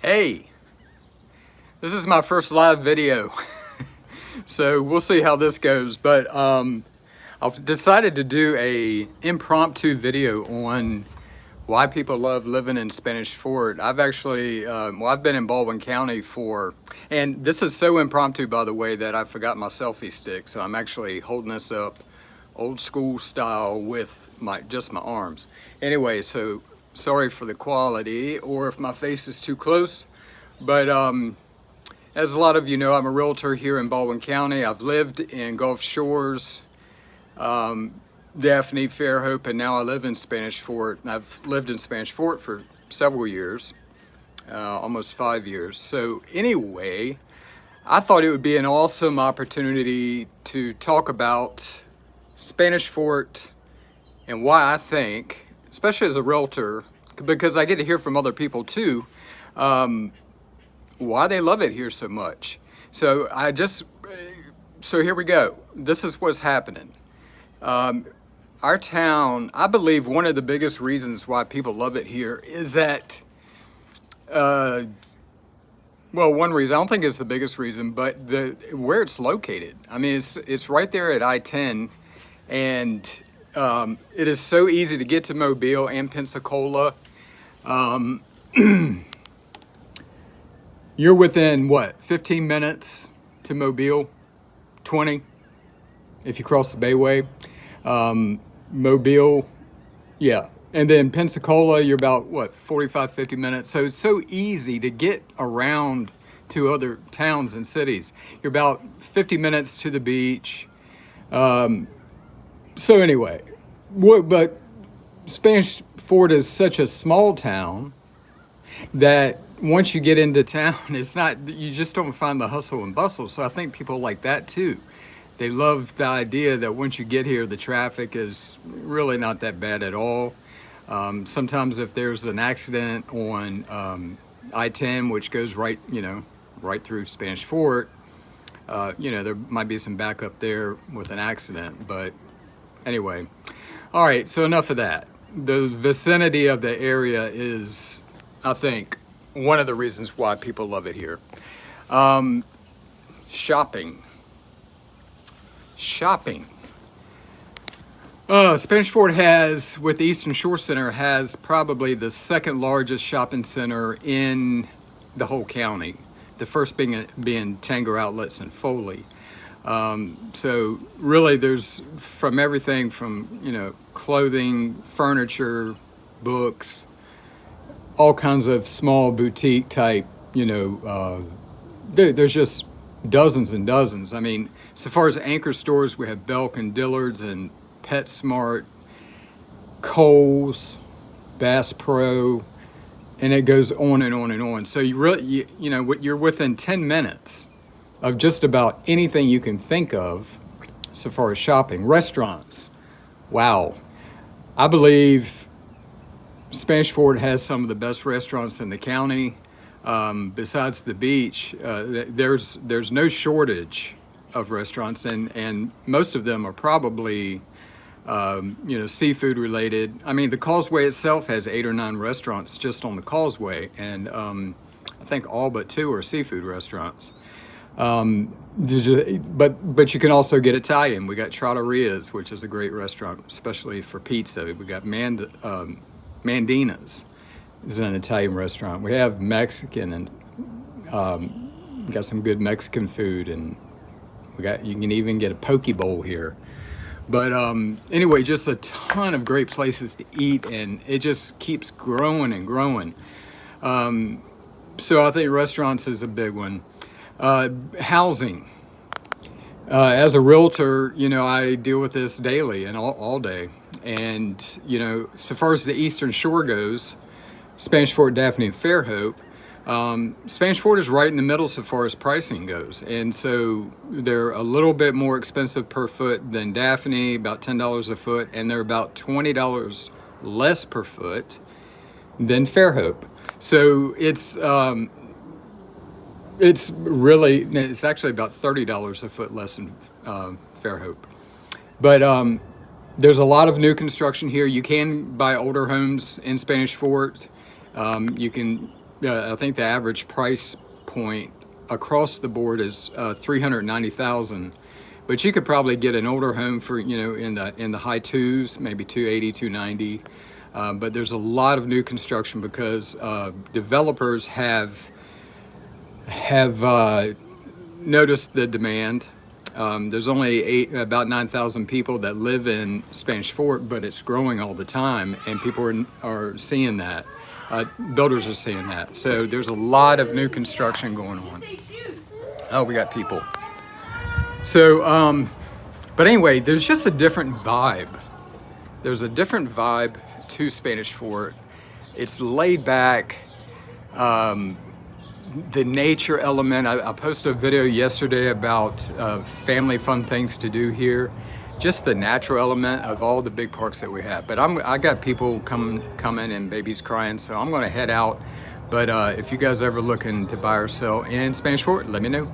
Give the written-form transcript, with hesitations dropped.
Hey, this is my first live video, so we'll see how this goes. But I've decided to do a impromptu video on why people love living in Spanish Fort. I've actually, I've been in Baldwin County and this is so impromptu, by the way, that I forgot my selfie stick. So I'm actually holding this up old school style with just my arms. Anyway, so sorry for the quality or if my face is too close. But as a lot of you know, I'm a realtor here in Baldwin County. I've lived in Gulf Shores, Daphne, Fairhope, and now I live in Spanish Fort. I've lived in Spanish Fort for several years, almost 5 years. So anyway, I thought it would be an awesome opportunity to talk about Spanish Fort and why I think, especially as a realtor, because I get to hear from other people too, why they love it here so much. So here we go. This is what's happening. Our town, I believe one of the biggest reasons why people love it here is that, one reason, I don't think it's the biggest reason, but where it's located. I mean, it's right there at I-10, and it is so easy to get to Mobile and Pensacola. You're within, 15 minutes to Mobile, 20 if you cross the Bayway. Mobile, yeah. And then Pensacola, you're about, 45, 50 minutes. So it's so easy to get around to other towns and cities. You're about 50 minutes to the beach. So anyway, but Spanish Fort is such a small town that once you get into town, you just don't find the hustle and bustle. So I think people like that too. They love the idea that once you get here, the traffic is really not that bad at all. Sometimes if there's an accident on I-10, which goes right through Spanish Fort, there might be some backup there with an accident. But anyway, all right, so enough of that. The vicinity of the area is, I think, one of the reasons why people love it here. Shopping. Spanish Fort has, with the Eastern Shore Center, has probably the second largest shopping center in the whole county. The first being Tanger Outlets and Foley. So really there's from everything from, clothing, furniture, books, all kinds of small boutique type, there's just dozens and dozens. I mean, so far as anchor stores, we have Belk and Dillard's and PetSmart, Kohl's, Bass Pro, and it goes on and on and on. So you're within 10 minutes of just about anything you can think of so far as shopping. Restaurants, wow. I believe Spanish Fort has some of the best restaurants in the county. Besides the beach, there's no shortage of restaurants, and most of them are probably seafood related. I mean, the Causeway itself has 8 or 9 restaurants just on the Causeway, and I think all but 2 are seafood restaurants. But you can also get Italian. We got Trattoria's, which is a great restaurant, especially for pizza. We got Mandina's is an Italian restaurant. We have Mexican, and got some good Mexican food, and you can even get a poke bowl here. But anyway, just a ton of great places to eat, and it just keeps growing and growing. So I think restaurants is a big one. Housing. As a realtor, I deal with this daily and all day. And, so far as the Eastern Shore goes, Spanish Fort, Daphne, and Fairhope, Spanish Fort is right in the middle so far as pricing goes. And so they're a little bit more expensive per foot than Daphne, about $10 a foot, and they're about $20 less per foot than Fairhope. So it's actually about $30 a foot less than Fairhope. But there's a lot of new construction here. You can buy older homes in Spanish Fort. You can I think the average price point across the board is 390,000. But you could probably get an older home for, in the high twos, maybe 280, 290. But there's a lot of new construction because developers have noticed the demand. There's only about 9,000 people that live in Spanish Fort, but it's growing all the time, and people are seeing that. Builders are seeing that. So there's a lot of new construction going on. Oh, we got people. So, but anyway, there's just a different vibe. There's a different vibe to Spanish Fort. It's laid back. The nature element. I posted a video yesterday about family fun things to do here. Just the natural element of all the big parks that we have. But I got people coming and babies crying, so I'm going to head out. But if you guys ever looking to buy or sell in Spanish Fort, let me know.